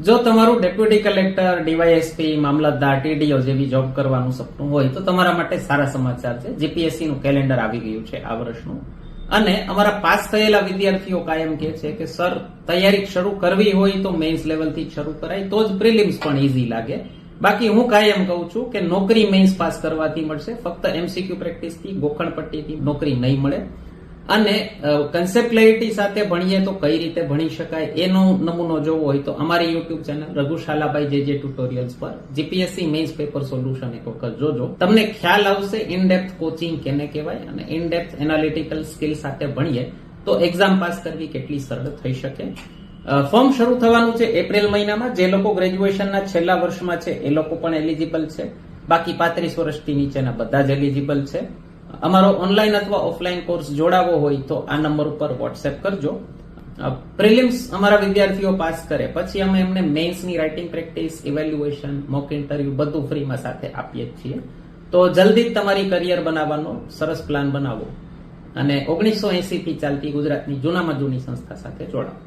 જો તમારું deputy collector, DYSP, મામલતદાર, TDO જેવી જોબ કરવાનું સપનું હોય તો તમારા માટે સારા સમાચાર છે. જીપીએસસી નું કેલેન્ડર આવી ગયું છે આ વર્ષનું. અને અમારા પાસ થયેલા વિદ્યાર્થીઓ કાયમ કહે છે કે સર, તૈયારી શરૂ કરવી હોય તો મેઇન્સ લેવલથી શરૂ કરાય તો જ પ્રિલિમ્સ પણ ઈઝી લાગે. બાકી હું કાયમ કહું છું કે નોકરી મેઇન્સ પાસ કરવાથી મળશે, ફક્ત એમસીક્યુ પ્રેક્ટિસથી, ગોખણપટ્ટીથી નોકરી નહીં મળે. અને કન્સેપ્ટ ક્લેરિટી સાથે ભણીએ તો કઈ રીતે ભણી શકાય એનો નમૂનો જોવો હોય તો અમારી યુટ્યુબ ચેનલ રઘુશાલાભાઈ જે ટ્યુટોરિયલ્સ પર જીપીએસસી મેઇન્સ પેપર સોલ્યુશન એક વખત જોજો. તમને ખ્યાલ આવશે ઇન ડેપ્થ કોચિંગ કેને કહેવાય અને ઇન ડેપ્થ એનાલિટિકલ સ્કિલ સાથે ભણીએ તો એક્ઝામ પાસ કરવી કેટલી સરળ થઈ શકે. ફોર્મ શરૂ થવાનું છે એપ્રિલ મહિનામાં. જે લોકો ગ્રેજ્યુએશનના છેલ્લા વર્ષમાં છે એ લોકો પણ એલિજિબલ છે. બાકી 35 વર્ષથી નીચેના બધા જ એલિજિબલ છે. અમારો ઓનલાઈન અથવા ઓફલાઈન કોર્સ જોડાવો હોય તો આ નંબર ઉપર વોટ્સએપ કરજો. પ્રિલિમ્સ અમારા વિદ્યાર્થીઓ પાસ કરે પછી અમે એમને મેઇન્સની writing practice, evaluation, mock interview બધું ફ્રીમાં સાથે આપીએ છીએ. તો જલ્દી જ તમારી કરિયર બનાવવાનો સરસ પ્લાન બનાવો અને 1980 થી ચાલતી ગુજરાતની જૂનામાં જૂની સંસ્થા સાથે જોડાઓ.